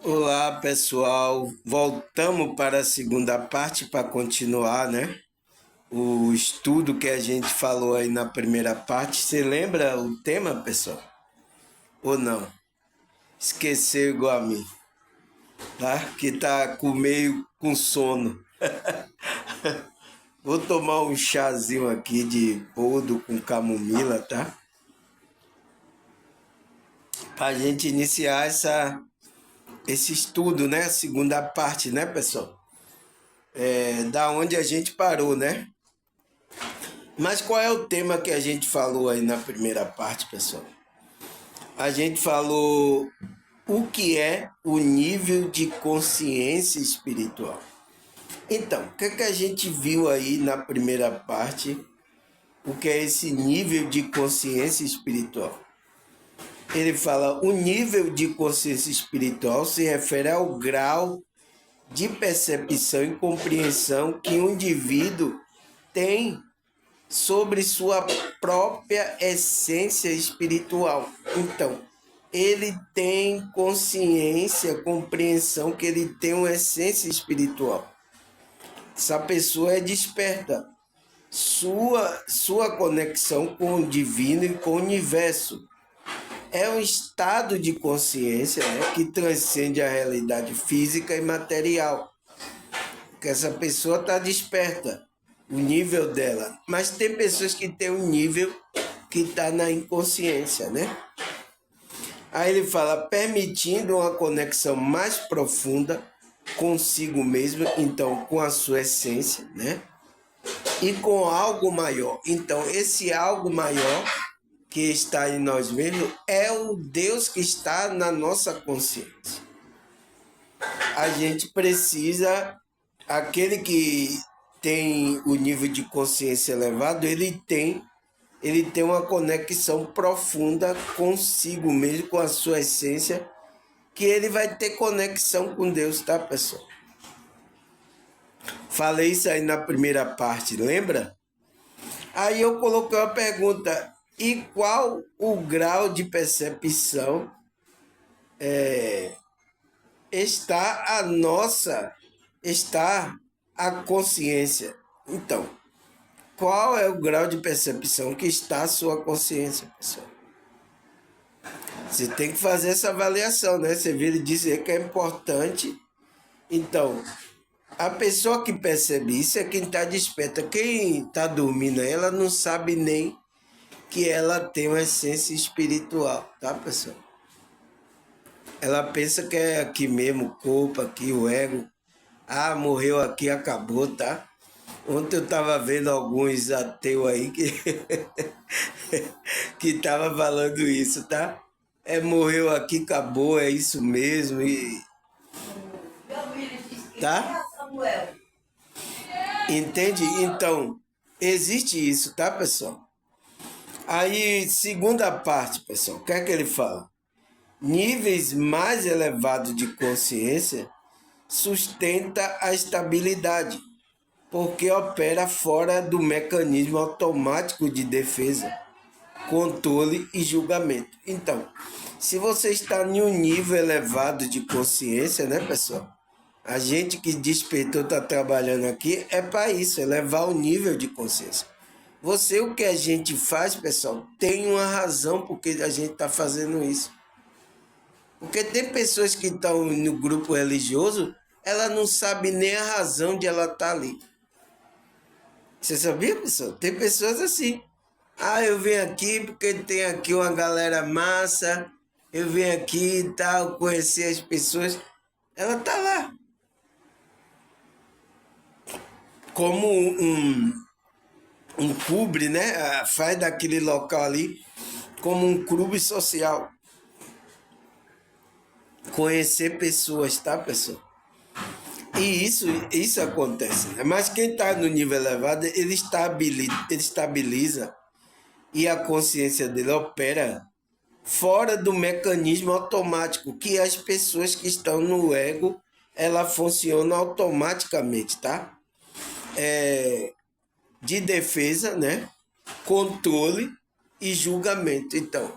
Olá, pessoal. Voltamos para a segunda parte para continuar, né? O estudo que a gente falou aí na primeira parte. Você lembra o tema, pessoal? Ou não? Esqueceu igual a mim, tá? Que tá com meio com sono. Vou tomar um chazinho aqui de boldo com camomila, tá? Pra gente iniciar esse estudo, né? A segunda parte, né, pessoal? Da onde a gente parou, né? Mas qual é o tema que a gente falou aí na primeira parte, pessoal? A gente falou o que é o nível de consciência espiritual. Então, o que é que a gente viu aí na primeira parte? O que é esse nível de consciência espiritual? Ele fala, o nível de consciência espiritual se refere ao grau de percepção e compreensão que um indivíduo tem sobre sua própria essência espiritual. Então, ele tem consciência, compreensão que ele tem uma essência espiritual. Essa pessoa é desperta. Sua conexão com o divino e com o universo é um estado de consciência, né, que transcende a realidade física e material. Que essa pessoa está desperta, o nível dela. Mas tem pessoas que têm um nível que está na inconsciência, né? Aí ele fala, permitindo uma conexão mais profunda consigo mesmo, então com a sua essência, né? E com algo maior. Então, esse algo maior que está em nós mesmos é o Deus que está na nossa consciência. A gente precisa, aquele que tem o nível de consciência elevado, ele tem uma conexão profunda consigo mesmo, com a sua essência, que ele vai ter conexão com Deus, tá, pessoal? Falei isso aí na primeira parte, lembra? Aí eu coloquei uma pergunta, e qual o grau de percepção está a consciência? Então, qual é o grau de percepção que está a sua consciência, pessoal? Você tem que fazer essa avaliação, né? Você vira dizer que é importante. Então, a pessoa que percebe isso é quem está desperta. Quem está dormindo, ela não sabe nem que ela tem uma essência espiritual, tá, pessoal? Ela pensa que é aqui mesmo, o corpo, aqui o ego. Ah, morreu aqui, acabou, tá? Ontem eu estava vendo alguns ateus aí que que estava falando isso, tá? Morreu aqui, acabou, é isso mesmo, tá? Entende? Então, existe isso, tá, pessoal? Aí, segunda parte, pessoal, o que é que ele fala? Níveis mais elevados de consciência sustenta a estabilidade, porque opera fora do mecanismo automático de defesa, controle e julgamento. Então, se você está em um nível elevado de consciência, né, pessoal? A gente que despertou está trabalhando aqui é para isso, elevar o nível de consciência. O que a gente faz, pessoal, tem uma razão porque a gente está fazendo isso. Porque tem pessoas que estão no grupo religioso, ela não sabe nem a razão de ela estar ali. Você sabia, pessoal? Tem pessoas assim. Ah, eu venho aqui porque tem aqui uma galera massa, eu venho aqui e tal, conhecer as pessoas. Ela tá lá. Como um clube, né? Faz daquele local ali como um clube social. Conhecer pessoas, tá, pessoal? E isso acontece. Mas quem está no nível elevado, ele estabiliza e a consciência dele opera fora do mecanismo automático, que as pessoas que estão no ego, ela funciona automaticamente, tá? De defesa, né? Controle e julgamento. Então,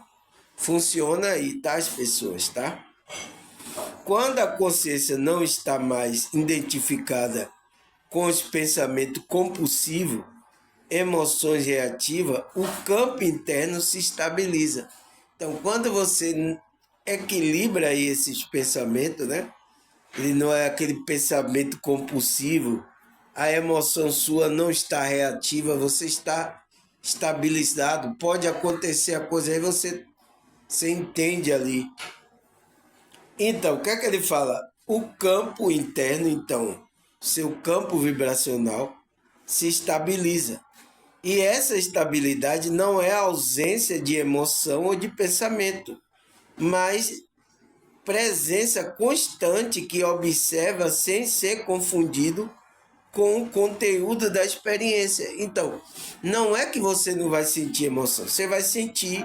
funciona aí, tá, as pessoas, tá? Quando a consciência não está mais identificada com os pensamentos compulsivos, emoções reativas, o campo interno se estabiliza. Então, quando você equilibra aí esses pensamentos, né? Ele não é aquele pensamento compulsivo, a emoção sua não está reativa, você está estabilizado. Pode acontecer a coisa aí, você entende ali. Então, o que é que ele fala? O campo interno, então, seu campo vibracional se estabiliza. E essa estabilidade não é ausência de emoção ou de pensamento, mas presença constante que observa sem ser confundido com o conteúdo da experiência. Então, não é que você não vai sentir emoção, você vai sentir,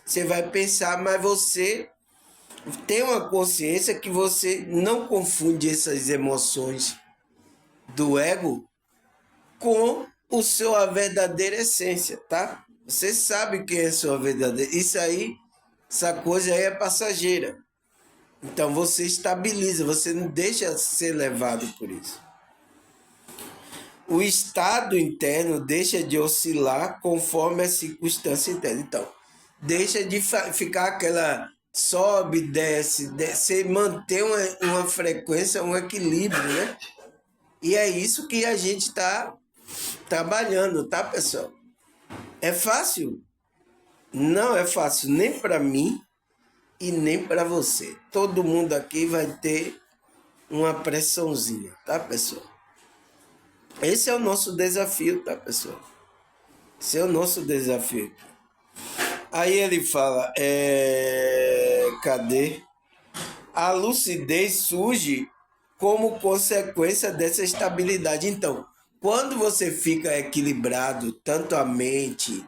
você vai pensar, mas você tem uma consciência que você não confunde essas emoções do ego com a verdadeira essência, tá? Você sabe quem é a sua verdadeira. Isso aí, essa coisa aí é passageira. Então você estabiliza, você não deixa ser levado por isso. O estado interno deixa de oscilar conforme a circunstância interna. Então, deixa de ficar aquela sobe, desce, você manter uma frequência, um equilíbrio, né? E é isso que a gente está trabalhando, tá, pessoal? É fácil? Não é fácil nem para mim e nem para você. Todo mundo aqui vai ter uma pressãozinha, tá, pessoal? Esse é o nosso desafio, tá, pessoal? Esse é o nosso desafio. Aí ele fala, cadê? A lucidez surge como consequência dessa estabilidade. Então, quando você fica equilibrado, tanto a mente,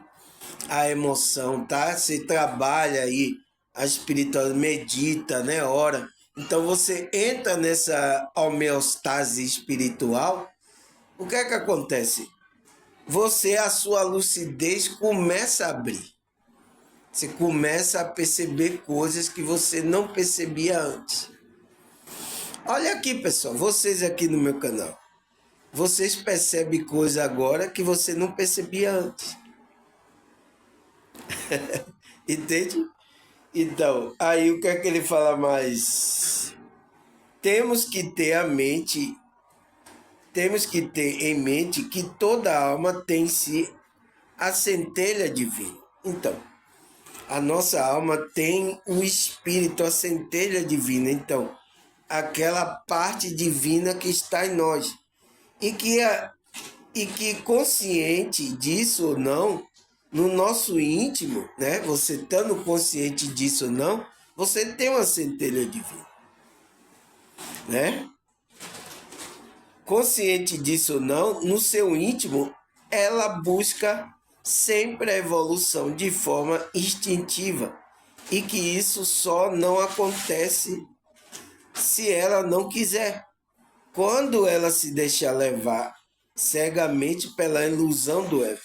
a emoção, tá? Você trabalha aí a espiritualidade, medita, né? Ora. Então você entra nessa homeostase espiritual. O que é que acontece? A sua lucidez começa a abrir. Você começa a perceber coisas que você não percebia antes. Olha aqui, pessoal, vocês aqui no meu canal. Vocês percebem coisas agora que você não percebia antes. Entende? Então, aí o que é que ele fala mais? Temos que ter em mente que toda alma tem em si a centelha divina. Então, a nossa alma tem o espírito, a centelha divina. Então, aquela parte divina que está em nós. E que consciente disso ou não, no nosso íntimo, né? Você estando consciente disso ou não, você tem uma centelha divina, né? Consciente disso ou não, no seu íntimo, ela busca sempre a evolução de forma instintiva e que isso só não acontece se ela não quiser. Quando ela se deixa levar cegamente pela ilusão do ego.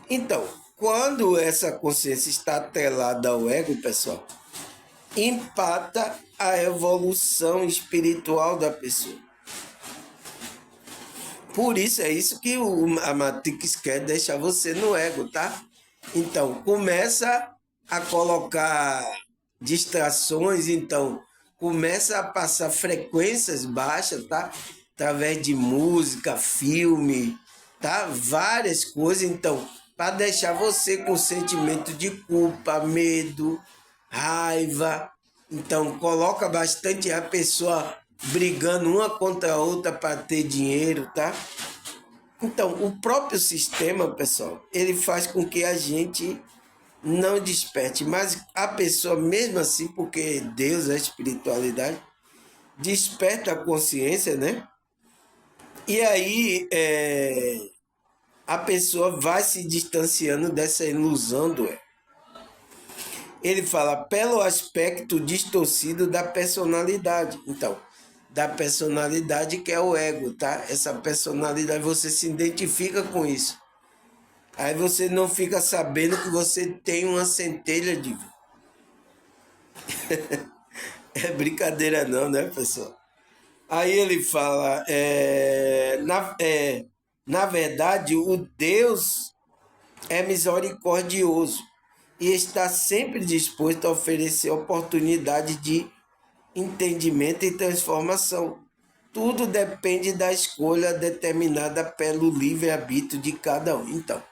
Então, quando essa consciência está atrelada ao ego, pessoal, empata a evolução espiritual da pessoa. Por isso, é isso que a Matrix quer deixar você no ego, tá? Então, começa a colocar distrações, então, começa a passar frequências baixas, tá? Através de música, filme, tá? Várias coisas, então, para deixar você com sentimento de culpa, medo, raiva. Então, coloca bastante a pessoa brigando uma contra a outra para ter dinheiro, tá? Então, o próprio sistema, pessoal, ele faz com que a gente não desperte, mas a pessoa mesmo assim, porque Deus, a espiritualidade, desperta a consciência, né? E aí a pessoa vai se distanciando dessa ilusão do ego. Ele fala pelo aspecto distorcido da personalidade. Então, da personalidade que é o ego, tá? Essa personalidade, você se identifica com isso. Aí você não fica sabendo que você tem uma centelha divina. É brincadeira não, né, pessoal? Aí ele fala, na verdade, o Deus é misericordioso e está sempre disposto a oferecer oportunidade de entendimento e transformação. Tudo depende da escolha determinada pelo livre-arbítrio de cada um. Então,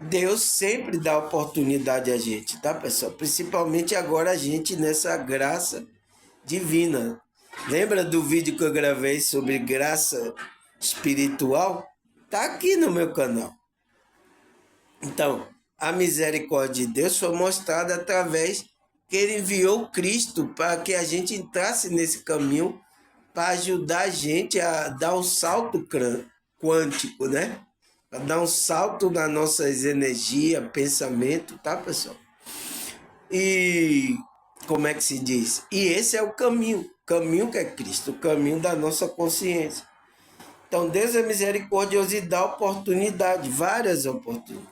Deus sempre dá oportunidade a gente, tá, pessoal? Principalmente agora a gente nessa graça divina. Lembra do vídeo que eu gravei sobre graça espiritual? Tá aqui no meu canal. Então, a misericórdia de Deus foi mostrada através que ele enviou Cristo para que a gente entrasse nesse caminho para ajudar a gente a dar um salto quântico, né? Para dar um salto nas nossas energias, pensamento, tá, pessoal? E como é que se diz? E esse é o caminho que é Cristo, o caminho da nossa consciência. Então, Deus é misericordioso e dá oportunidade, várias oportunidades.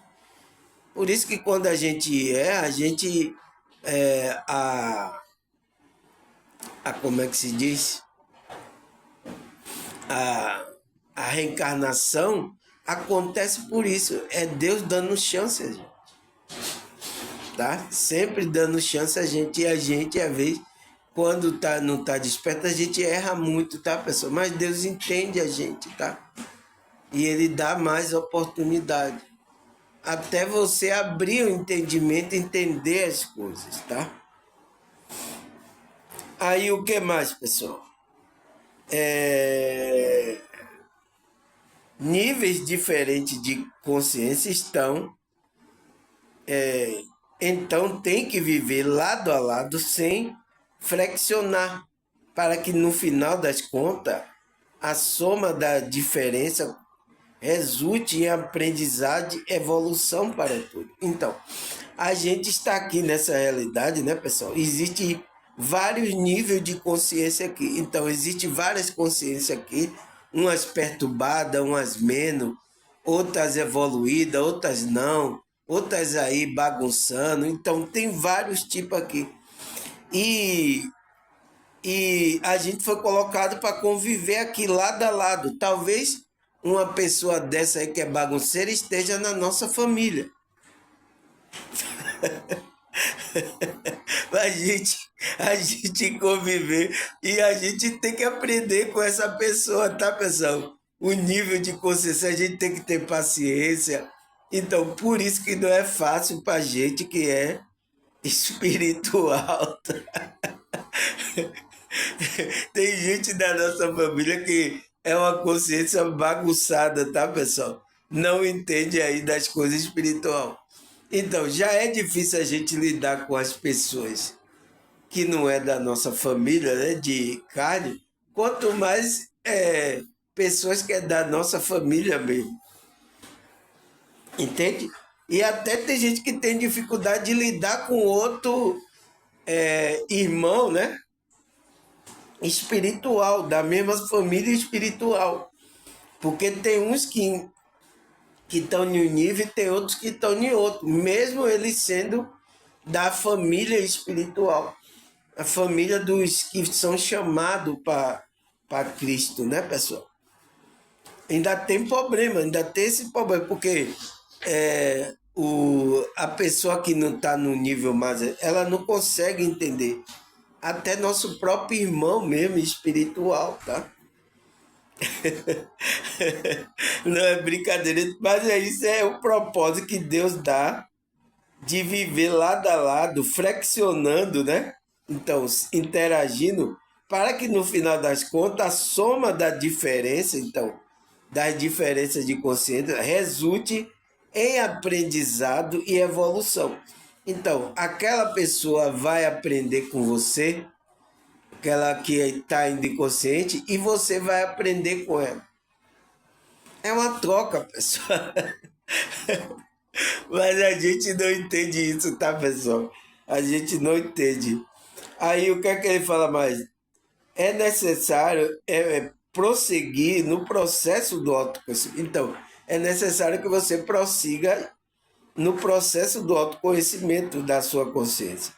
Por isso que quando a gente é, como é que se diz? A, a reencarnação acontece por isso. É Deus dando chance a gente, tá? Sempre dando chance a gente. E a gente, às vezes, quando não tá desperto, a gente erra muito, tá, pessoal? Mas Deus entende a gente, tá? E Ele dá mais oportunidade. Até você abrir o entendimento, entender as coisas, tá? Aí o que mais, pessoal? Níveis diferentes de consciência estão, então tem que viver lado a lado sem flexionar, para que no final das contas a soma da diferença resulte em aprendizado e evolução para tudo. Então, a gente está aqui nessa realidade, né, pessoal? Existe vários níveis de consciência aqui. Então, existe várias consciências aqui, umas perturbadas, umas menos, outras evoluídas, outras não, outras aí bagunçando. Então, tem vários tipos aqui. E a gente foi colocado para conviver aqui lado a lado. Talvez uma pessoa dessa aí que é bagunceira esteja na nossa família. A gente conviver e a gente tem que aprender com essa pessoa, tá, pessoal? O nível de consciência, a gente tem que ter paciência. Então, por isso que não é fácil pra gente que é espiritual. Tem gente da nossa família que é uma consciência bagunçada, tá, pessoal? Não entende aí das coisas espiritual. Então, já é difícil a gente lidar com as pessoas que não é da nossa família, né, de carne, quanto mais pessoas que é da nossa família mesmo, entende? E até tem gente que tem dificuldade de lidar com outro irmão, né, espiritual, da mesma família espiritual, porque tem uns que estão em um nível e tem outros que estão em outro, mesmo eles sendo da família espiritual, a família dos que são chamados para Cristo, né, pessoal? Ainda tem problema, ainda tem esse problema, porque a pessoa que não está no nível mais, ela não consegue entender. Até nosso próprio irmão mesmo, espiritual, tá? Não é brincadeira, mas isso é o propósito que Deus dá de viver lado a lado, flexionando, né? Então, interagindo, para que no final das contas a soma da diferença, então, das diferenças de consciência, resulte em aprendizado e evolução. Então, aquela pessoa vai aprender com você, aquela que está inconsciente, e você vai aprender com ela. É uma troca, pessoal. Mas a gente não entende isso, tá, pessoal? A gente não entende. Aí o que é que ele fala mais? É necessário prosseguir no processo do autoconhecimento. Então, é necessário que você prossiga no processo do autoconhecimento da sua consciência.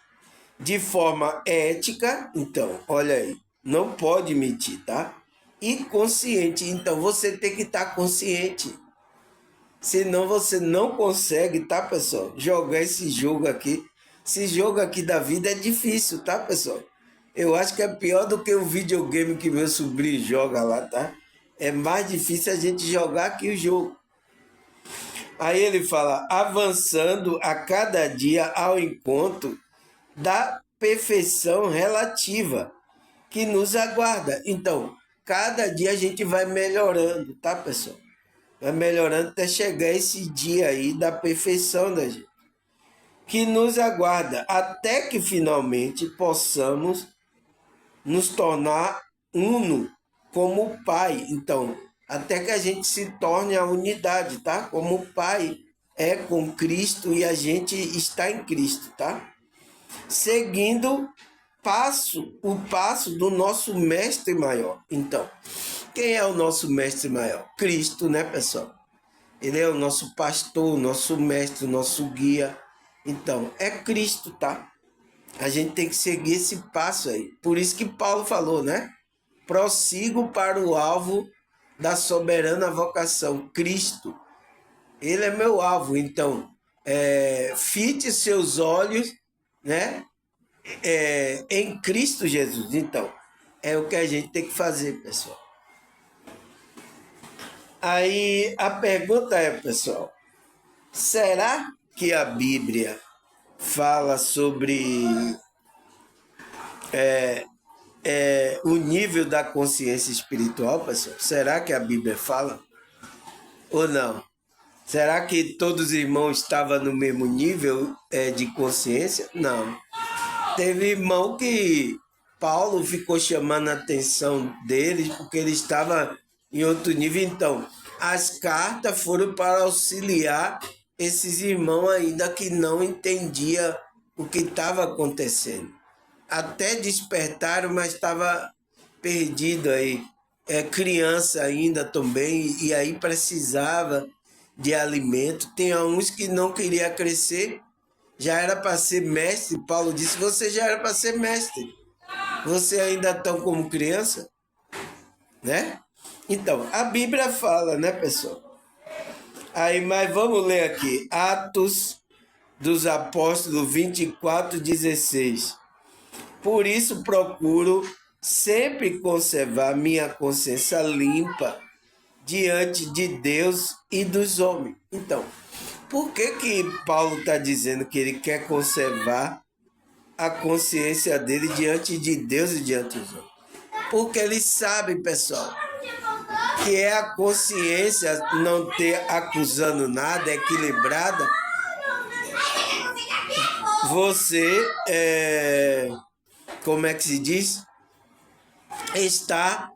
de forma ética, então, olha aí, não pode mentir, tá? E consciente, então você tem que estar consciente. Senão você não consegue, tá, pessoal? Jogar esse jogo aqui. Esse jogo aqui da vida é difícil, tá, pessoal? Eu acho que é pior do que o videogame que meu sobrinho joga lá, tá? É mais difícil a gente jogar que o jogo. Aí ele fala, avançando a cada dia ao encontro da perfeição relativa que nos aguarda. Então, cada dia a gente vai melhorando, tá, pessoal? Vai melhorando até chegar esse dia aí da perfeição da gente, que nos aguarda, até que finalmente possamos nos tornar uno como o Pai. Então, até que a gente se torne a unidade, tá? Como o Pai é com Cristo e a gente está em Cristo, tá? Seguindo o passo do nosso mestre maior. Então, quem é o nosso mestre maior? Cristo, né, pessoal? Ele é o nosso pastor, nosso mestre, nosso guia. Então, é Cristo, tá? A gente tem que seguir esse passo aí. Por isso que Paulo falou, né? Prossigo para o alvo da soberana vocação, Cristo. Ele é meu alvo. Então, fite seus olhos, né? Em Cristo Jesus. Então, é o que a gente tem que fazer, pessoal. Aí a pergunta é, pessoal, será que a Bíblia fala sobre o nível da consciência espiritual, pessoal? Será que a Bíblia fala? Ou não? Será que todos os irmãos estavam no mesmo nível de consciência? Não. Teve irmão que Paulo ficou chamando a atenção deles porque ele estava em outro nível. Então, as cartas foram para auxiliar esses irmãos ainda que não entendiam o que estava acontecendo. Até despertaram, mas estava perdido aí. Criança ainda também, e aí precisava de alimento. Tem uns que não queria crescer, já era para ser mestre. Paulo disse, você já era para ser mestre. Você ainda tão como criança, né? Então, a Bíblia fala, né, pessoal? Aí, mas vamos ler aqui. Atos dos Apóstolos 24:16. Por isso procuro sempre conservar minha consciência limpa diante de Deus e dos homens. Então, por que Paulo está dizendo que ele quer conservar a consciência dele diante de Deus e diante dos homens? Porque ele sabe, pessoal, que é a consciência não ter acusando nada, equilibrada. Você, como é que se diz? Está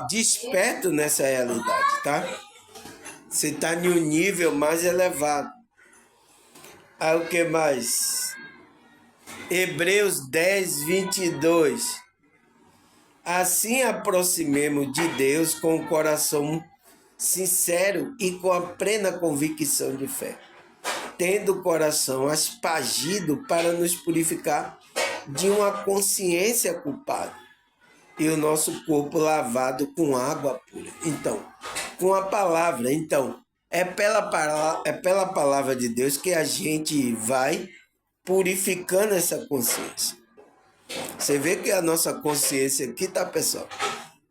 desperto nessa realidade, tá? Você está em um nível mais elevado. Aí o que mais? Hebreus 10:22. Assim aproximemos de Deus com o coração sincero e com a plena convicção de fé, tendo o coração aspergido para nos purificar de uma consciência culpada e o nosso corpo lavado com água pura. Então, com a palavra. Então, é pela palavra de Deus que a gente vai purificando essa consciência. Você vê que a nossa consciência aqui, tá, pessoal?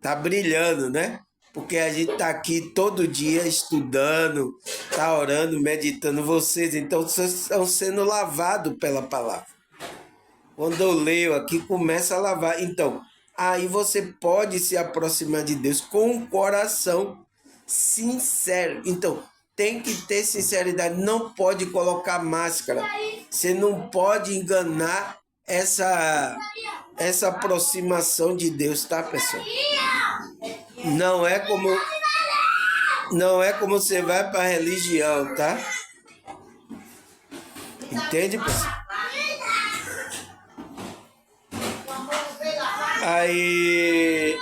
Tá brilhando, né? Porque a gente tá aqui todo dia estudando, tá orando, meditando. Vocês, então, vocês estão sendo lavados pela palavra. Quando eu leio aqui, começa a lavar. Então, aí você pode se aproximar de Deus com um coração sincero. Então, tem que ter sinceridade. Não pode colocar máscara. Você não pode enganar essa aproximação de Deus, tá, pessoal? Não é como você vai para a religião, tá? Entende, pessoal? Aí,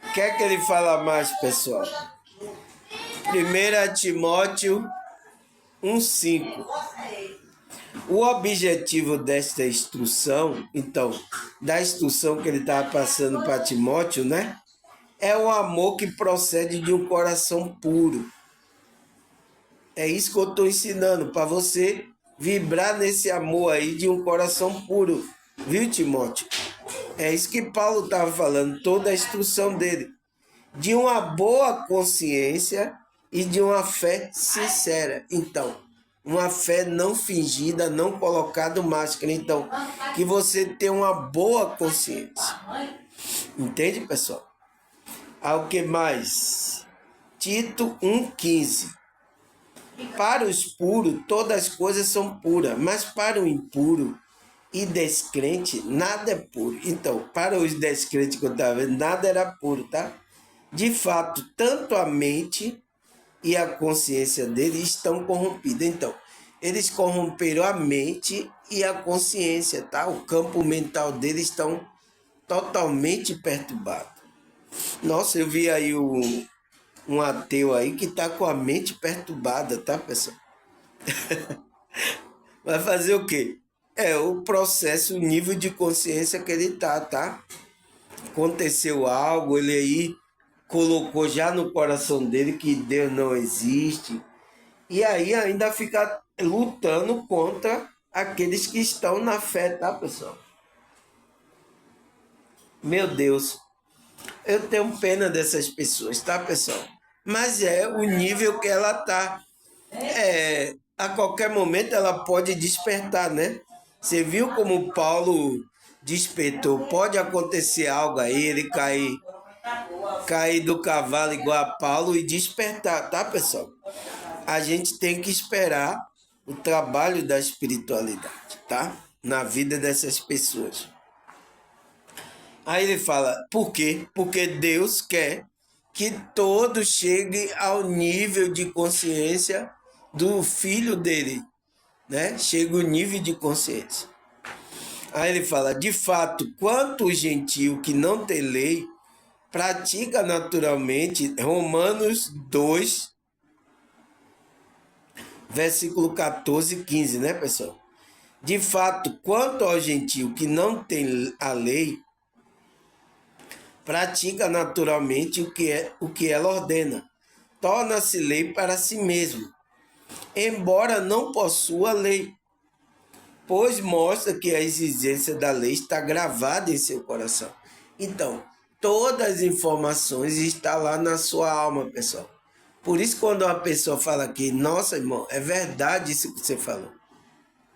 o que é que ele fala mais, pessoal? 1 Timóteo 1:5. O objetivo desta instrução, então, da instrução que ele estava passando para Timóteo, né? É o amor que procede de um coração puro. É isso que eu estou ensinando, para você vibrar nesse amor aí de um coração puro. Viu, Timóteo? É isso que Paulo estava falando, toda a instrução dele. De uma boa consciência e de uma fé sincera. Então, uma fé não fingida, não colocada máscara. Então, que você tenha uma boa consciência. Entende, pessoal? Ao que mais? Tito 1,15. Para os puros, todas as coisas são puras, mas para o impuro e descrente, nada é puro. Então, para os descrentes que eu estava vendo, nada era puro, tá? De fato, tanto a mente e a consciência deles estão corrompidas. Então, eles corromperam a mente e a consciência, tá? O campo mental deles estão totalmente perturbado. Nossa, eu vi aí um ateu aí que tá com a mente perturbada, tá, pessoal? Vai fazer o quê? É o processo, o nível de consciência que ele tá? Aconteceu algo, ele aí colocou já no coração dele que Deus não existe. E aí ainda fica lutando contra aqueles que estão na fé, tá, pessoal? Meu Deus, eu tenho pena dessas pessoas, tá, pessoal? Mas é o nível que ela tá. A qualquer momento ela pode despertar, né? Você viu como Paulo despertou? Pode acontecer algo aí, ele cair do cavalo igual a Paulo e despertar, tá, pessoal? A gente tem que esperar o trabalho da espiritualidade, tá? Na vida dessas pessoas. Aí ele fala, por quê? Porque Deus quer que todos cheguem ao nível de consciência do filho dele, né? Chega o nível de consciência. Aí ele fala, de fato, quanto o gentio que não tem lei pratica naturalmente, Romanos 2, versículo 14 e 15, né, pessoal? De fato, quanto ao gentio que não tem a lei, pratica naturalmente o que ela ordena, torna-se lei para si mesmo, embora não possua lei, pois mostra que a exigência da lei está gravada em seu coração. Então, todas as informações estão lá na sua alma, pessoal. Por isso, quando uma pessoa fala aqui, nossa, irmão, é verdade isso que você falou.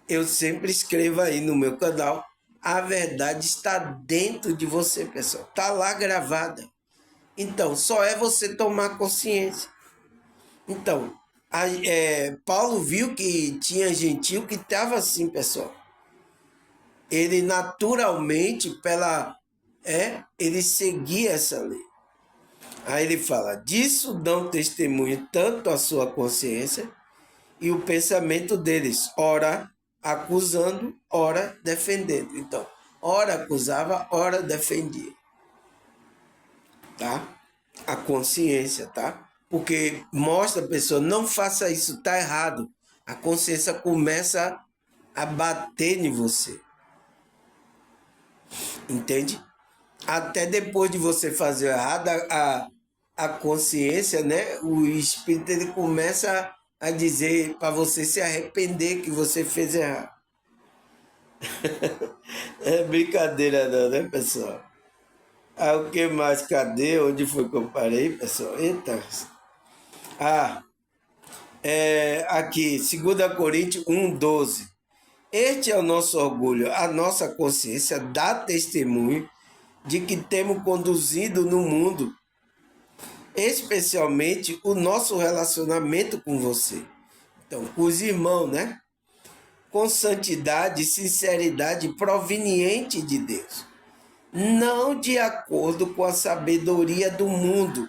Eu sempre escrevo aí no meu canal, a verdade está dentro de você, pessoal. Está lá gravada. Então, só é você tomar consciência. Então, Paulo viu que tinha gentil que estava assim, pessoal. Ele naturalmente, ele seguia essa lei. Aí ele fala, disso dão testemunho tanto a sua consciência e o pensamento deles, ora acusando, ora defendendo. Então, ora acusava, ora defendia. Tá? A consciência, tá? Porque mostra a pessoa, não faça isso, tá errado. A consciência começa a bater em você. Entende? Até depois de você fazer errado, a consciência, né? O espírito ele começa a dizer para você se arrepender que você fez errado. É brincadeira não, né, pessoal? Ah, o que mais? Cadê? Onde foi que eu parei, pessoal? Eita. Aqui, 2 Coríntios 1,12. Este é o nosso orgulho, a nossa consciência dá testemunho de que temos conduzido no mundo, especialmente o nosso relacionamento com você. Então, com os irmãos, né? Com santidade e sinceridade proveniente de Deus. Não de acordo com a sabedoria do mundo.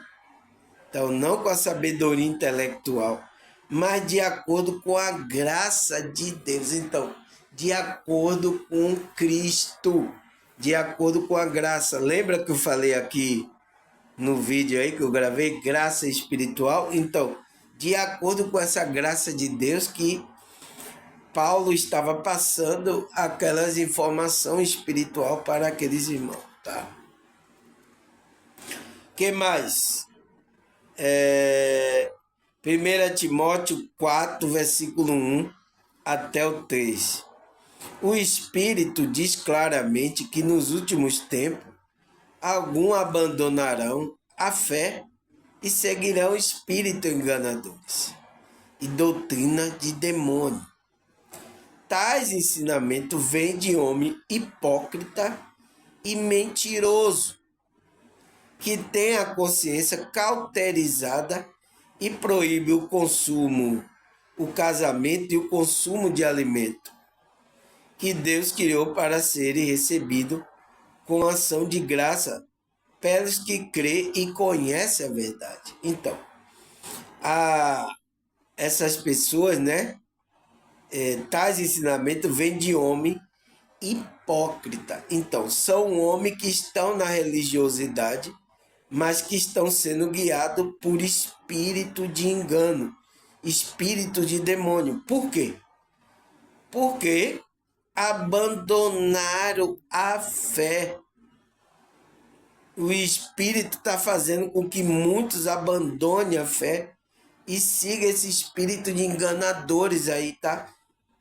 Então, não com a sabedoria intelectual, mas de acordo com a graça de Deus. Então, de acordo com Cristo, de acordo com a graça. Lembra que eu falei aqui no vídeo aí que eu gravei, graça espiritual? Então, de acordo com essa graça de Deus que Paulo estava passando aquelas informações espiritual para aqueles irmãos, tá? Que mais? 1 Timóteo 4, versículo 1 até o 3. O Espírito diz claramente que nos últimos tempos alguns abandonarão a fé e seguirão espíritos enganadores e doutrina de demônio. Tais ensinamentos vêm de homem hipócrita e mentiroso, que tem a consciência cauterizada e proíbe o consumo, o casamento e o consumo de alimento que Deus criou para serem recebidos com ação de graça pelos que crê e conhecem a verdade. Então, essas pessoas, né? Tais ensinamentos vêm de homem hipócrita. Então, são homens que estão na religiosidade, mas que estão sendo guiados por espírito de engano, espírito de demônio. Por quê? Porque abandonaram a fé. O Espírito está fazendo com que muitos abandonem a fé e sigam esse espírito de enganadores aí, tá?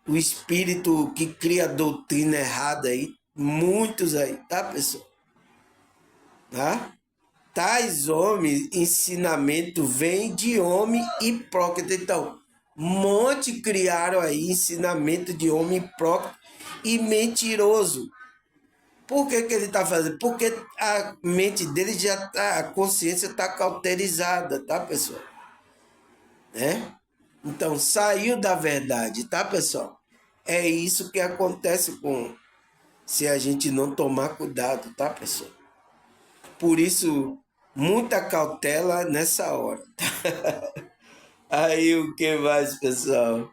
O espírito que cria doutrina errada aí, muitos aí, tá, pessoal? Tá? Tais homens, ensinamento vem de homem hipócrita. Então, monte criaram aí ensinamento de homem hipócrita e mentiroso. Por que ele está fazendo? Porque a mente dele já tá, a consciência está cauterizada, tá, pessoal? Então, saiu da verdade, tá, pessoal? É isso que acontece se a gente não tomar cuidado, tá, pessoal? Por isso, muita cautela nessa hora. Aí o que mais, pessoal?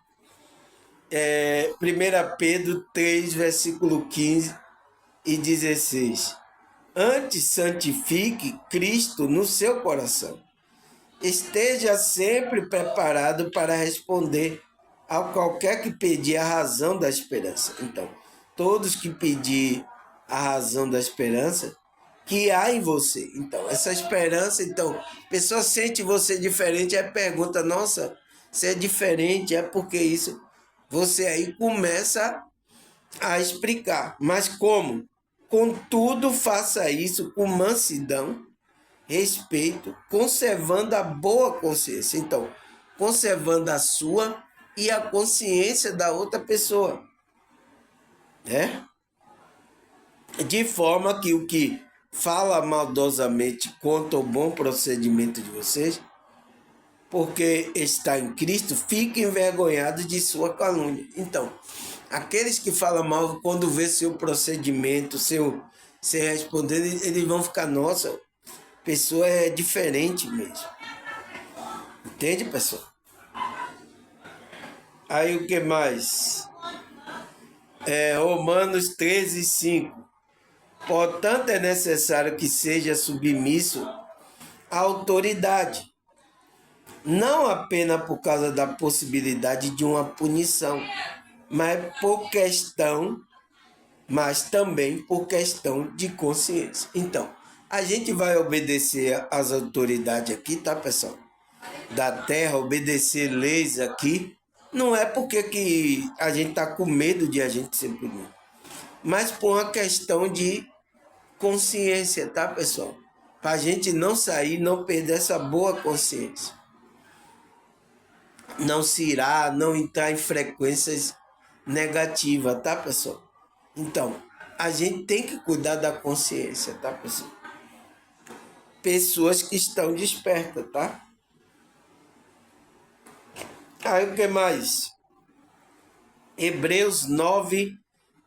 1 Pedro 3, versículo 15 e 16. Antes santifique Cristo no seu coração. Esteja sempre preparado para responder a qualquer que pedir a razão da esperança. Então, todos que pedir a razão da esperança que há em você. Então, essa esperança, então, a pessoa sente você diferente, aí pergunta, nossa, você é diferente, é porque isso. Você aí começa a explicar. Mas como? Contudo, faça isso com mansidão, respeito, conservando a boa consciência. Então, conservando a sua e a consciência da outra pessoa. Né? De forma que o que fala maldosamente contra o bom procedimento de vocês, porque está em Cristo, fique envergonhado de sua calúnia. Então, aqueles que falam mal, quando vê seu procedimento, seu responder, eles vão ficar, nossa, a pessoa é diferente mesmo. Entende, pessoal? Aí o que mais? Romanos 13, 5. Portanto, é necessário que seja submisso à autoridade, não apenas por causa da possibilidade de uma punição, mas também por questão de consciência. Então, a gente vai obedecer às autoridades aqui, tá, pessoal? Da terra, obedecer leis aqui, não é porque que a gente tá com medo de a gente ser punido, mas por uma questão de consciência, tá, pessoal? Para a gente não sair, não perder essa boa consciência. Não se irá, não entrar em frequências negativas, tá, pessoal? Então, a gente tem que cuidar da consciência, tá, pessoal? Pessoas que estão despertas, tá? Aí o que mais? Hebreus 9,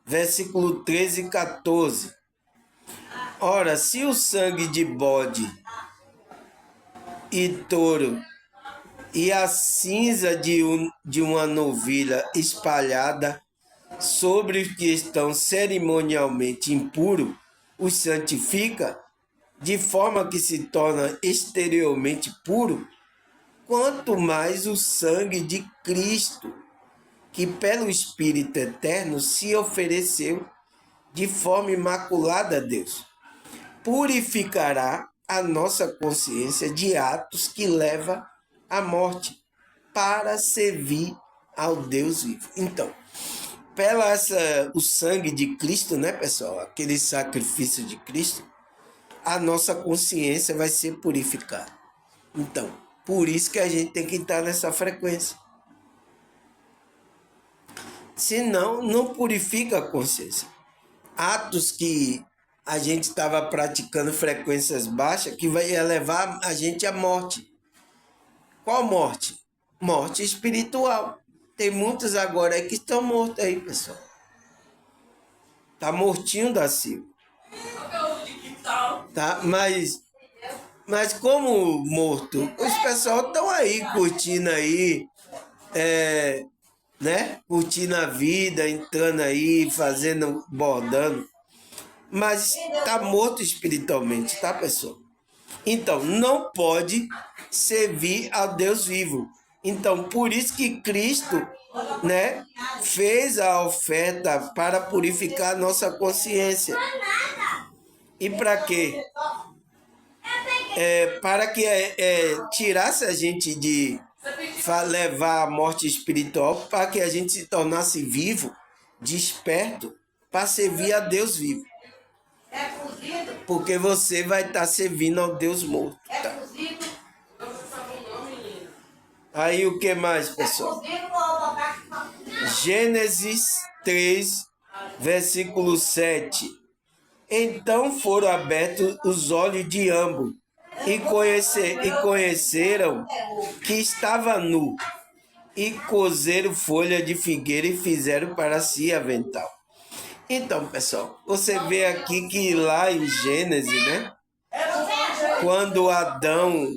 versículo 13 e 14. Ora, se o sangue de bode e touro e a cinza de uma novilha espalhada sobre os que estão cerimonialmente impuros os santifica, de forma que se torna exteriormente puro, quanto mais o sangue de Cristo, que pelo Espírito Eterno se ofereceu de forma imaculada a Deus. Purificará a nossa consciência de atos que levam à morte, para servir ao Deus vivo. Então, o sangue de Cristo, né, pessoal? Aquele sacrifício de Cristo, a nossa consciência vai ser purificada. Então, por isso que a gente tem que estar nessa frequência. Senão, não purifica a consciência. Atos que a gente estava praticando frequências baixas, que vai levar a gente à morte. Qual morte? Morte espiritual. Tem muitos agora aí que estão mortos aí, pessoal. Tá mortinho da Silva. Tá? Mas como morto, os pessoal estão aí curtindo aí, né? Curtindo a vida, entrando aí, fazendo, bordando. Mas tá morto espiritualmente, tá, pessoal? Então, não pode servir ao Deus vivo. Então, por isso que Cristo, né, fez a oferta para purificar a nossa consciência. E para quê? Para que tirasse a gente de levar a morte espiritual, para que a gente se tornasse vivo, desperto, para servir a Deus vivo. Porque você vai estar servindo ao Deus morto. Tá? Aí o que mais, pessoal? Gênesis 3, versículo 7. Então foram abertos os olhos de ambos e conheceram que estava nu, e cozeram folha de figueira e fizeram para si avental. Então, pessoal, você vê aqui que lá em Gênesis, né? Quando Adão,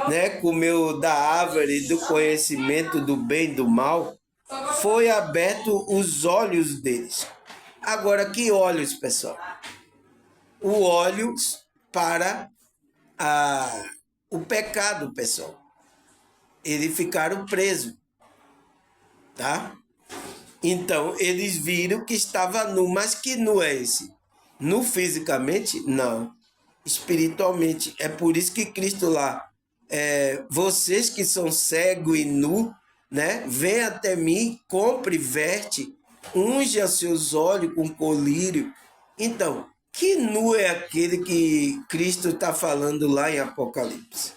né, comeu da árvore do conhecimento do bem e do mal, foi aberto os olhos deles. Agora, que olhos, pessoal? O olhos para o pecado, pessoal. Eles ficaram presos, tá? Então, eles viram que estava nu, mas que nu é esse? Nu fisicamente? Não. Espiritualmente. É por isso que Cristo lá, vocês que são cegos e nu, né? Vem até mim, compre, verte, unge os seus olhos com colírio. Então, que nu é aquele que Cristo está falando lá em Apocalipse?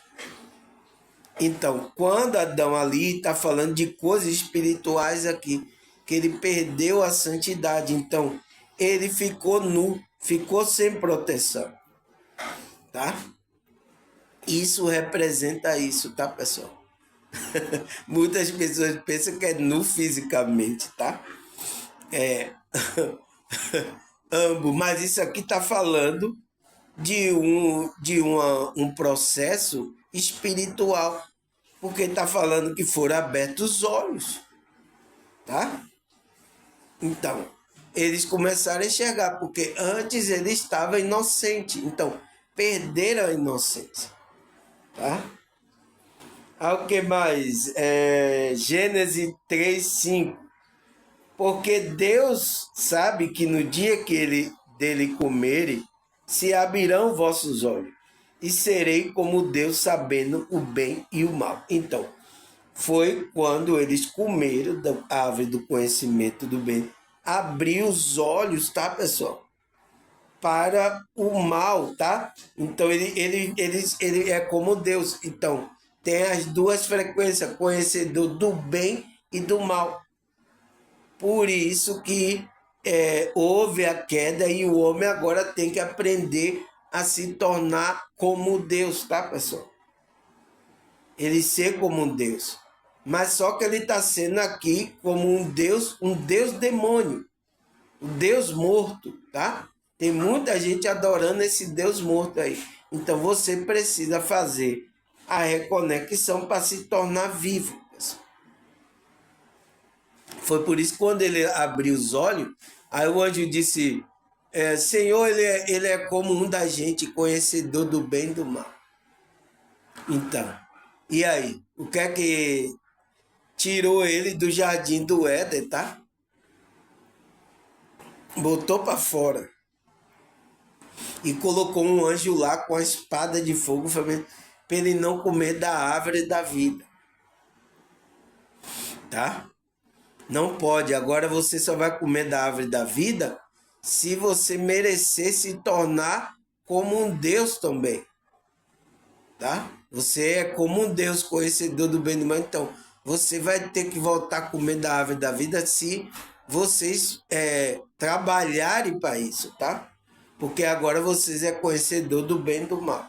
Então, quando Adão ali está falando de coisas espirituais aqui, que ele perdeu a santidade, então ele ficou nu, ficou sem proteção, tá? Isso representa isso, tá, pessoal? Muitas pessoas pensam que é nu fisicamente, tá? Ambos, mas isso aqui está falando de um processo espiritual, porque está falando que foram abertos os olhos, tá? Então, eles começaram a enxergar, porque antes ele estava inocente, então perderam a inocência, tá? O que mais? Gênesis 3:5. Porque Deus sabe que no dia que dele comerem, se abrirão vossos olhos, e serei como Deus, sabendo o bem e o mal. Então, foi quando eles comeram da árvore do conhecimento do bem, abriu os olhos, tá, pessoal? Para o mal, tá? Então, ele é como Deus. Então, tem as duas frequências, conhecedor do bem e do mal. Por isso que houve a queda e o homem agora tem que aprender a se tornar como Deus, tá, pessoal? Ele ser como Deus. Mas só que ele está sendo aqui como um Deus demônio, um Deus morto, tá? Tem muita gente adorando esse Deus morto aí. Então você precisa fazer a reconexão para se tornar vivo. Foi por isso que quando ele abriu os olhos, aí o anjo disse, Senhor, ele é como um da gente, conhecedor do bem e do mal. Então, e aí? O que é que tirou ele do jardim do Éden, tá? Botou para fora. E colocou um anjo lá com a espada de fogo para ele não comer da árvore da vida. Tá? Não pode. Agora você só vai comer da árvore da vida se você merecer se tornar como um Deus também. Tá? Você é como um Deus conhecedor do bem e do mal. Então, você vai ter que voltar a comer da árvore da vida se vocês trabalharem para isso, tá? Porque agora vocês é conhecedor do bem e do mal.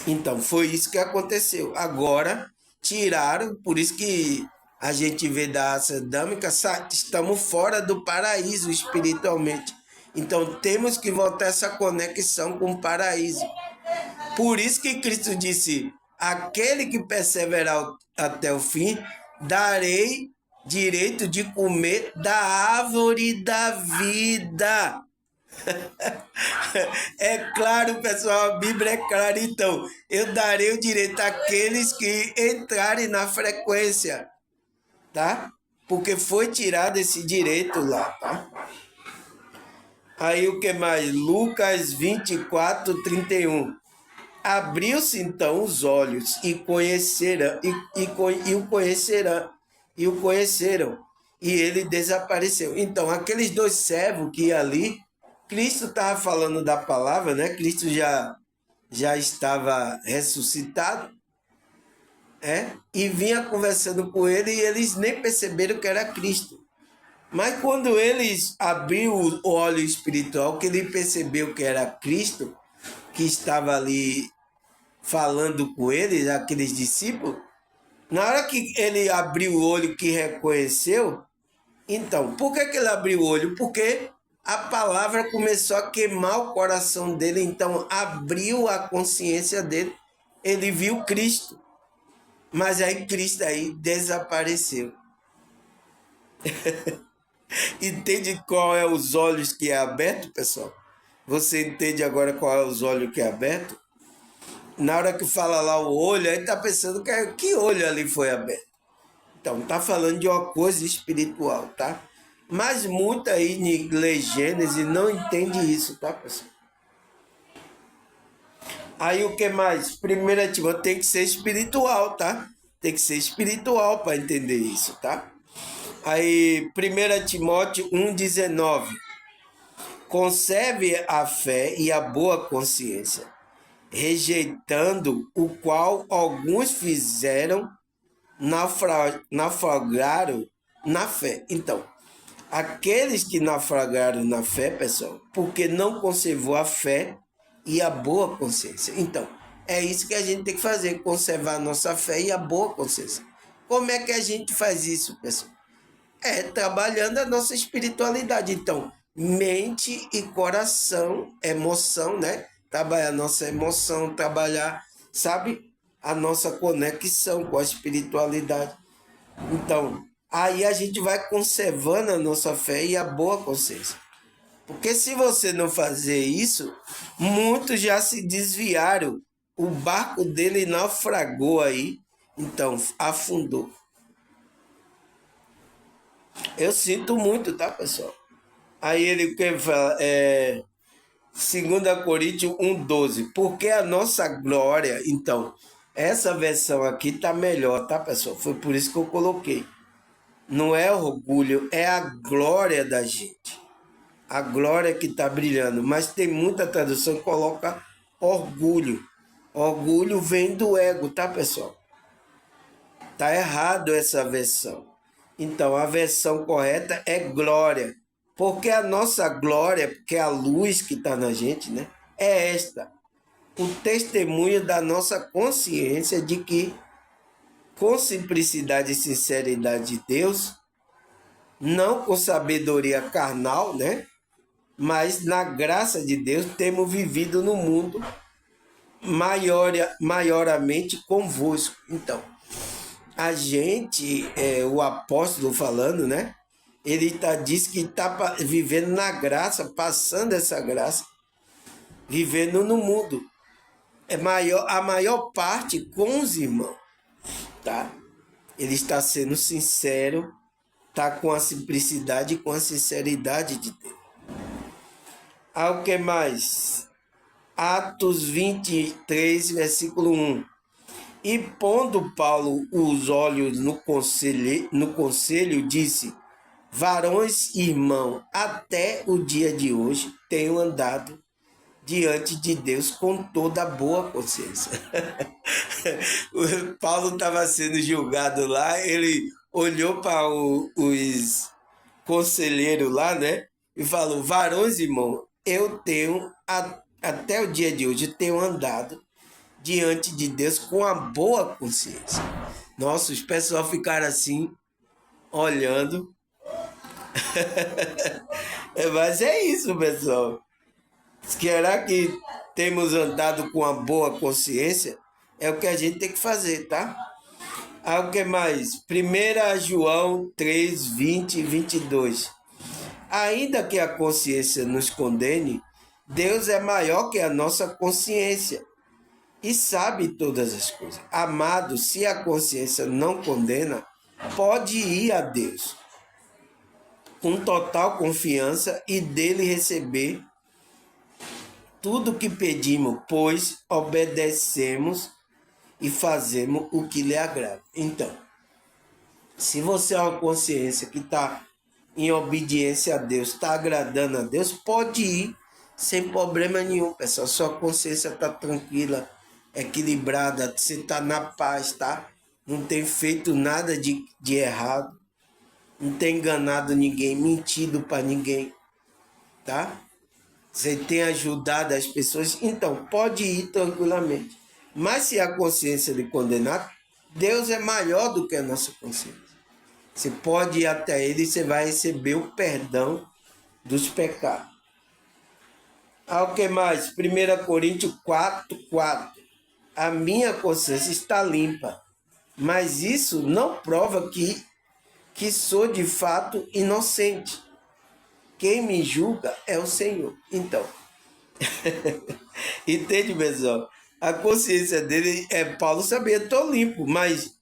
Então, foi isso que aconteceu. Agora, tiraram, por isso que a gente vê da raça adâmica, estamos fora do paraíso espiritualmente. Então, temos que voltar essa conexão com o paraíso. Por isso que Cristo disse, aquele que perseverar até o fim, darei direito de comer da árvore da vida. É claro, pessoal, a Bíblia é clara. Então, eu darei o direito àqueles que entrarem na frequência, tá? Porque foi tirado esse direito lá, tá? Aí o que mais? Lucas 24:31. Abriu-se então os olhos e conheceram, e o conheceram, e ele desapareceu. Então, aqueles dois servos que iam ali, Cristo estava falando da palavra, né? Cristo já estava ressuscitado, e vinha conversando com ele e eles nem perceberam que era Cristo. Mas quando eles abriram o olho espiritual, que ele percebeu que era Cristo, que estava ali falando com eles, aqueles discípulos, na hora que ele abriu o olho, que reconheceu, então, por que ele abriu o olho? Porque a palavra começou a queimar o coração dele, então abriu a consciência dele, ele viu Cristo, mas aí Cristo aí desapareceu. Entende qual é os olhos que é aberto, pessoal? Você entende agora qual é os olhos que é aberto? Na hora que fala lá o olho, aí tá pensando que olho ali foi aberto. Então, tá falando de uma coisa espiritual, tá? Mas muita aí lê Gênesis não entende isso, tá, pessoal? Aí o que mais? 1 Timóteo tem que ser espiritual, tá? Tem que ser espiritual para entender isso, tá? Aí 1 Timóteo 1,19. Conserve a fé e a boa consciência, rejeitando o qual alguns fizeram, naufragaram na fé. Então, aqueles que naufragaram na fé, pessoal, porque não conservou a fé e a boa consciência. Então, é isso que a gente tem que fazer, conservar a nossa fé e a boa consciência. Como é que a gente faz isso, pessoal? Trabalhando a nossa espiritualidade. Então, mente e coração, emoção, né? Trabalhar a nossa emoção, trabalhar, sabe? A nossa conexão com a espiritualidade. Então, aí a gente vai conservando a nossa fé e a boa consciência. Porque se você não fazer isso, muitos já se desviaram. O barco dele naufragou aí, então afundou. Eu sinto muito, tá, pessoal? Aí ele que fala, 2 Coríntios 1,12. Porque a nossa glória, então, essa versão aqui tá melhor, tá, pessoal? Foi por isso que eu coloquei. Não é orgulho, é a glória da gente. A glória que tá brilhando. Mas tem muita tradução que coloca orgulho. Orgulho vem do ego, tá, pessoal? Tá errado essa versão. Então, a versão correta é glória. Porque a nossa glória, porque a luz que está na gente, né? É esta. O testemunho da nossa consciência de que, com simplicidade e sinceridade de Deus, não com sabedoria carnal, né? Mas na graça de Deus, temos vivido no mundo maioramente convosco. Então, a gente, o apóstolo falando, né? Ele diz que está vivendo na graça, passando essa graça, vivendo no mundo. A maior parte com os irmãos, tá? Ele está sendo sincero, está com a simplicidade e com a sinceridade de Deus. O que mais? Atos 23, versículo 1. E pondo Paulo os olhos no conselho, disse: varões irmãos, até o dia de hoje tenho andado diante de Deus com toda boa consciência. O Paulo estava sendo julgado lá, ele olhou para os conselheiros lá, né? E falou: varões irmãos, eu tenho, até o dia de hoje, eu tenho andado diante de Deus com a boa consciência. Nossa, os pessoal ficaram assim, olhando. Mas é isso, pessoal. Será que temos andado com a boa consciência? É o que a gente tem que fazer, tá? O que mais? 1 João 3, 20 e 22. Ainda que a consciência nos condene, Deus é maior que a nossa consciência e sabe todas as coisas. Amado, se a consciência não condena, pode ir a Deus com total confiança e dele receber tudo que pedimos, pois obedecemos e fazemos o que lhe agrada. Então, se você é uma consciência que está em obediência a Deus, está agradando a Deus, pode ir sem problema nenhum, pessoal. Sua consciência está tranquila, equilibrada, você está na paz, tá? Não tem feito nada de errado, não tem enganado ninguém, mentido para ninguém, tá? Você tem ajudado as pessoas, então pode ir tranquilamente. Mas se a consciência lhe condenar, Deus é maior do que a nossa consciência. Você pode ir até Ele e você vai receber o perdão dos pecados. O que mais? 1 Coríntios 4, 4. A minha consciência está limpa, mas isso não prova que sou de fato inocente. Quem me julga é o Senhor. Então, entende, pessoal? A consciência dele Paulo sabia, estou limpo, mas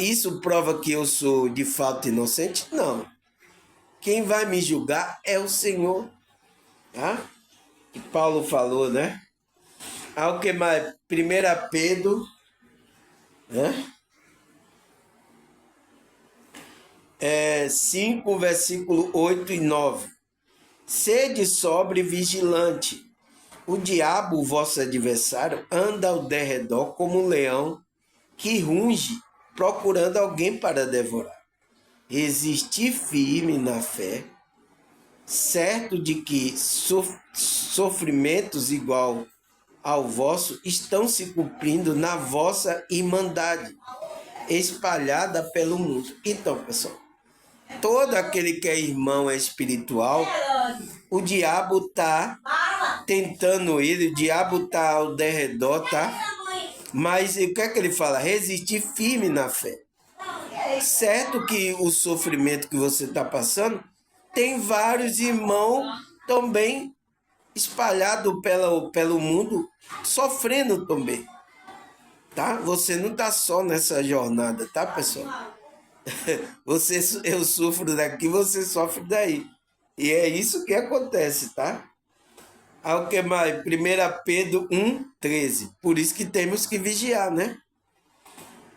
isso prova que eu sou de fato inocente? Não. Quem vai me julgar é o Senhor. Tá? Que Paulo falou, né? O que mais? 1 Pedro, né? 5, versículo 8 e 9. Sede sobre vigilante. O diabo, vosso adversário, anda ao derredor como um leão que runge, procurando alguém para devorar. Resistir firme na fé, certo de que sofrimentos igual ao vosso estão se cumprindo na vossa irmandade, espalhada pelo mundo. Então, pessoal, todo aquele que é irmão é espiritual, o diabo está tentando ele, o diabo está ao derredor, tá? Mas o que é que ele fala? Resistir firme na fé. Certo que o sofrimento que você está passando, tem vários irmãos também espalhados pelo mundo, sofrendo também. Tá? Você não está só nessa jornada, tá, pessoal? Eu sofro daqui, você sofre daí. E é isso que acontece, tá? O que mais? 1 Pedro 1, 13. Por isso que temos que vigiar, né?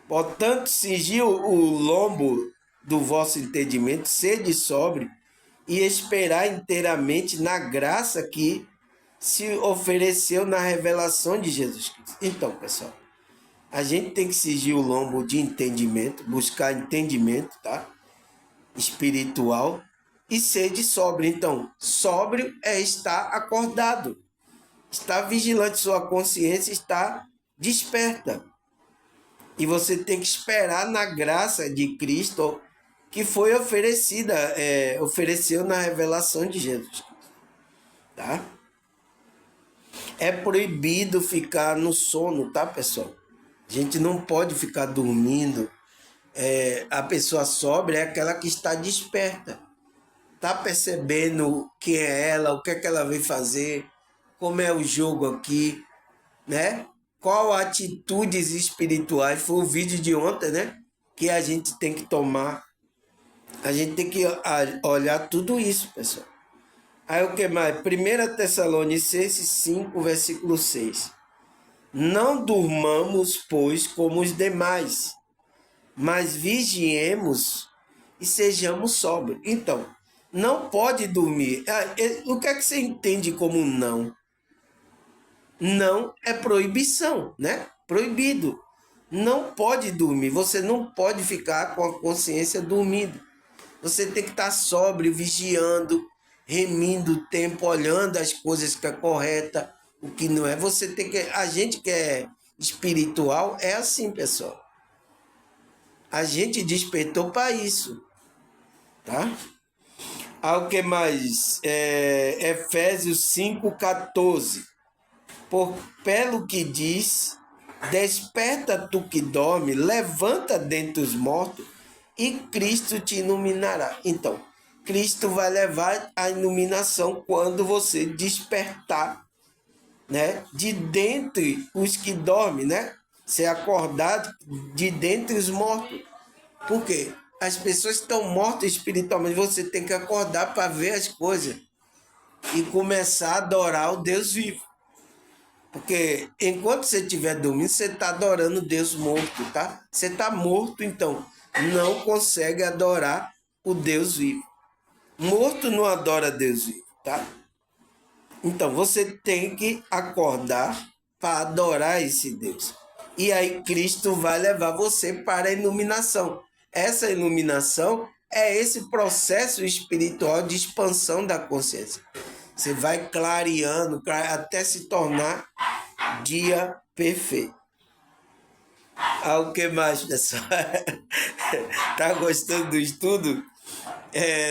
Portanto, cingir o lombo do vosso entendimento, sede sóbrio e esperar inteiramente na graça que se ofereceu na revelação de Jesus Cristo. Então, pessoal, a gente tem que cingir o lombo de entendimento, buscar entendimento, tá? Espiritual e sede sóbrio. Então, sóbrio é estar acordado, estar vigilante, sua consciência está desperta. E você tem que esperar na graça de Cristo que foi ofereceu na revelação de Jesus. Tá? É proibido ficar no sono, tá, pessoal? A gente não pode ficar dormindo. A pessoa sóbria é aquela que está desperta. Tá percebendo quem é ela, o que é que ela veio fazer, como é o jogo aqui, né? Qual atitudes espirituais, foi o vídeo de ontem, né? que a gente tem que tomar. A gente tem que olhar tudo isso, pessoal. Aí o que mais? 1 Tessalonicenses 5, versículo 6. Não durmamos, pois, como os demais, mas vigiemos e sejamos sóbrios. Então, não pode dormir. O que é que você entende como não? Não é proibição, né? Proibido. Não pode dormir. Você não pode ficar com a consciência dormindo. Você tem que estar sóbrio, vigiando, remindo o tempo, olhando as coisas que é correta, o que não é. Você tem que. A gente que é espiritual é assim, pessoal. A gente despertou para isso, tá? Ao que mais? Efésios 5,14. Pelo que diz, desperta tu que dorme, levanta dentre os mortos e Cristo te iluminará. Então, Cristo vai levar a iluminação quando você despertar, né? De dentre os que dormem, né? Ser acordado de dentre os mortos. Por quê? As pessoas estão mortas espiritualmente. Você tem que acordar para ver as coisas e começar a adorar o Deus vivo. Porque enquanto você estiver dormindo, você está adorando Deus morto, tá? Você está morto, então não consegue adorar o Deus vivo. Morto não adora Deus vivo, tá? Então você tem que acordar para adorar esse Deus. E aí Cristo vai levar você para a iluminação. Essa iluminação é esse processo espiritual de expansão da consciência. Você vai clareando até se tornar dia perfeito. O que mais, pessoal? Tá gostando do estudo?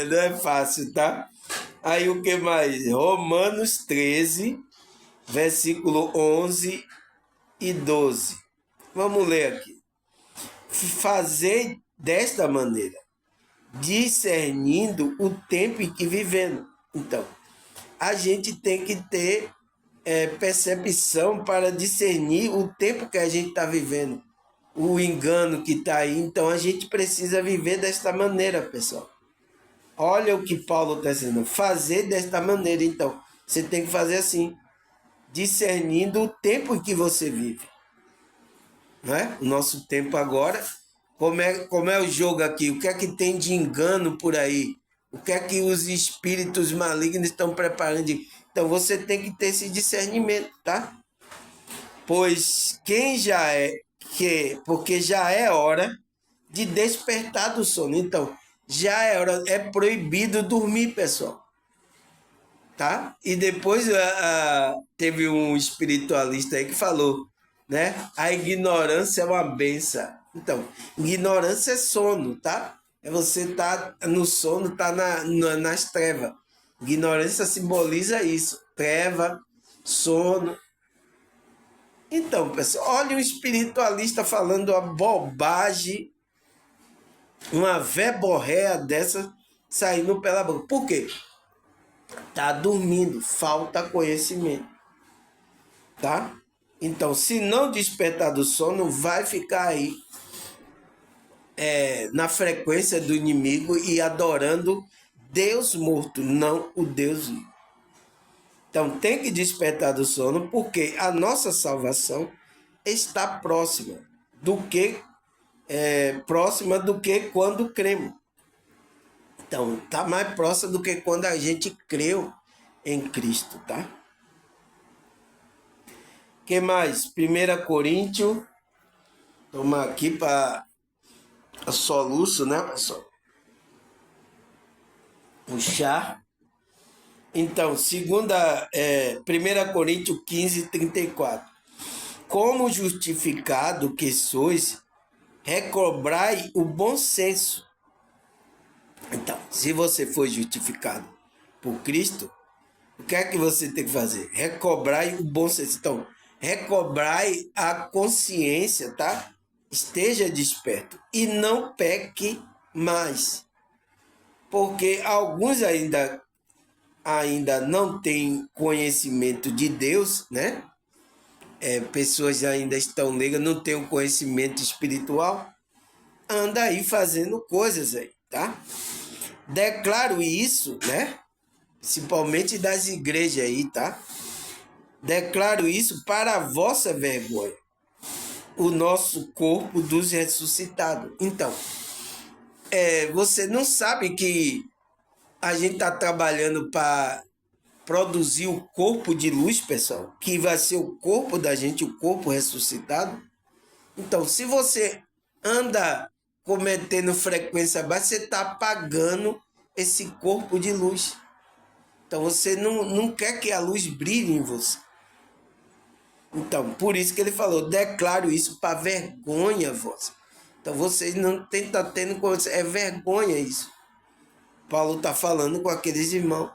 Não é fácil, tá? Aí o que mais? Romanos 13, versículo 11 e 12. Vamos ler aqui. Fazei desta maneira, discernindo o tempo em que vivemos. Então, a gente tem que ter percepção para discernir o tempo que a gente está vivendo, o engano que está aí. Então, a gente precisa viver desta maneira, pessoal. Olha o que Paulo está dizendo, fazer desta maneira. Então, você tem que fazer assim, discernindo o tempo em que você vive. Não é? O nosso tempo agora, como é o jogo aqui, o que é que tem de engano por aí? O que é que os espíritos malignos estão preparando? Então você tem que ter esse discernimento, tá? Pois porque já é hora de despertar do sono. Então, já é hora, é proibido dormir, pessoal. Tá? E depois teve um espiritualista aí que falou, né? A ignorância é uma benção. Então, ignorância é sono, tá? É você tá no sono, tá nas trevas. Ignorância simboliza isso, treva, sono. Então, pessoal, olha o espiritualista falando uma bobagem, uma verborréia dessa saindo pela boca. Por quê? Tá dormindo, falta conhecimento, tá? Então, se não despertar do sono, vai ficar aí na frequência do inimigo e adorando Deus morto, não o Deus vivo. Então, tem que despertar do sono, porque a nossa salvação está próxima do que quando cremos. Então, está mais próxima do que quando a gente creu em Cristo, tá? Que mais? 1 Coríntios. Tomar aqui para soluço, né, pessoal? Puxar. Então, 1 Coríntios 15, 34. Como justificado que sois, recobrai o bom senso. Então, se você foi justificado por Cristo, o que é que você tem que fazer? Recobrai o bom senso. Então, recobrai a consciência, tá? Esteja desperto e não peque mais. Porque alguns ainda não têm conhecimento de Deus, né? Pessoas ainda estão leigas, não têm o conhecimento espiritual, anda aí fazendo coisas aí, tá? Declaro isso, né? Principalmente das igrejas aí, tá? Declaro isso para a vossa vergonha. O nosso corpo dos ressuscitados. Então, você não sabe que a gente está trabalhando para produzir o corpo de luz, pessoal? Que vai ser o corpo da gente, o corpo ressuscitado? Então, se você anda cometendo frequência baixa, você está apagando esse corpo de luz. Então, você não quer que a luz brilhe em você. Então, por isso que ele falou, declaro isso para vergonha vossa. Então, vocês não estão tendo consciência, é vergonha isso. Paulo está falando com aqueles irmãos.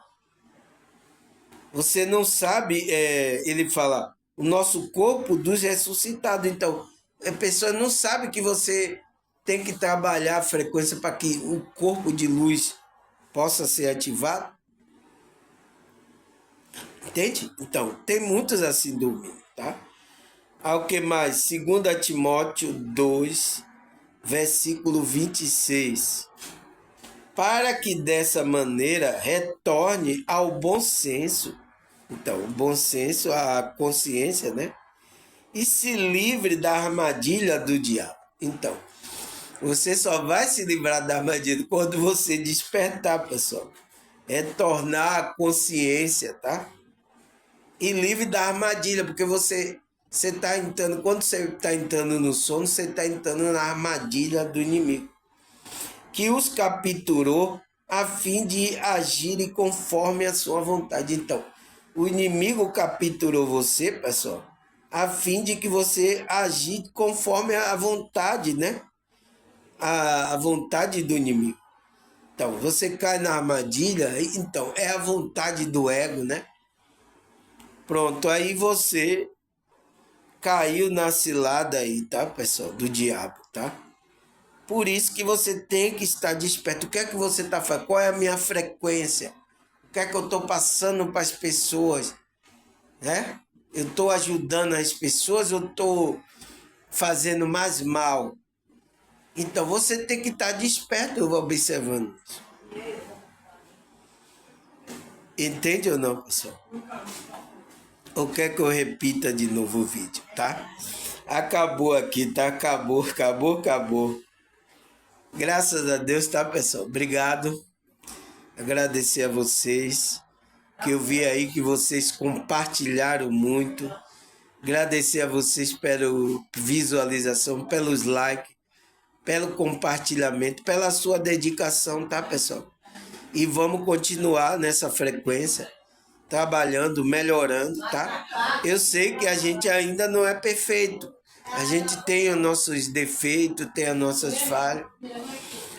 Você não sabe, ele fala, o nosso corpo dos ressuscitados. Então, a pessoa não sabe que você tem que trabalhar a frequência para que o corpo de luz possa ser ativado. Entende? Então, tem muitos assim dormindo, tá? Ao que mais? 2 Timóteo 2, versículo 26. Para que dessa maneira retorne ao bom senso. Então, o bom senso, a consciência, né? E se livre da armadilha do diabo. Então, você só vai se livrar da armadilha quando você despertar, pessoal. É tornar a consciência, tá? E livre da armadilha, porque você está entrando, quando você está entrando no sono, você está entrando na armadilha do inimigo, que os capturou a fim de agirem conforme a sua vontade. Então, o inimigo capturou você, pessoal, a fim de que você agir conforme a vontade, né? A vontade do inimigo. Então, você cai na armadilha, então, é a vontade do ego, né? Pronto, aí você caiu na cilada aí, tá, pessoal? Do diabo, tá? Por isso que você tem que estar desperto. O que é que você está fazendo? Qual é a minha frequência? O que é que eu estou passando para as pessoas? Né? Eu estou ajudando as pessoas ou estou fazendo mais mal? Então você tem que estar desperto observando isso. Entende ou não, pessoal? Ou quer que eu repita de novo o vídeo, tá? Acabou aqui, tá? Acabou. Graças a Deus, tá, pessoal? Obrigado. Agradecer a vocês, que eu vi aí que vocês compartilharam muito. Agradecer a vocês pela visualização, pelos likes, pelo compartilhamento, pela sua dedicação, tá, pessoal? E vamos continuar nessa frequência, trabalhando, melhorando, tá? Eu sei que a gente ainda não é perfeito. A gente tem os nossos defeitos, tem as nossas falhas.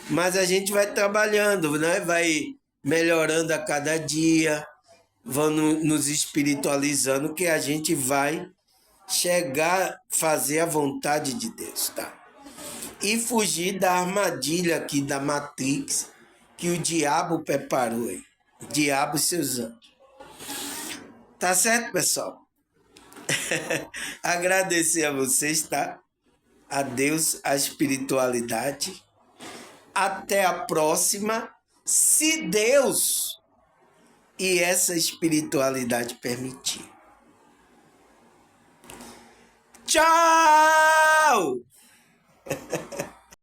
Mas a gente vai trabalhando, né? Vai melhorando a cada dia, vamos nos espiritualizando, que a gente vai chegar a fazer a vontade de Deus, tá? E fugir da armadilha aqui da Matrix que o diabo preparou aí. O diabo e seus anjos. Tá certo, pessoal? Agradecer a vocês, tá? A Deus, a espiritualidade. Até a próxima, se Deus e essa espiritualidade permitir. Tchau!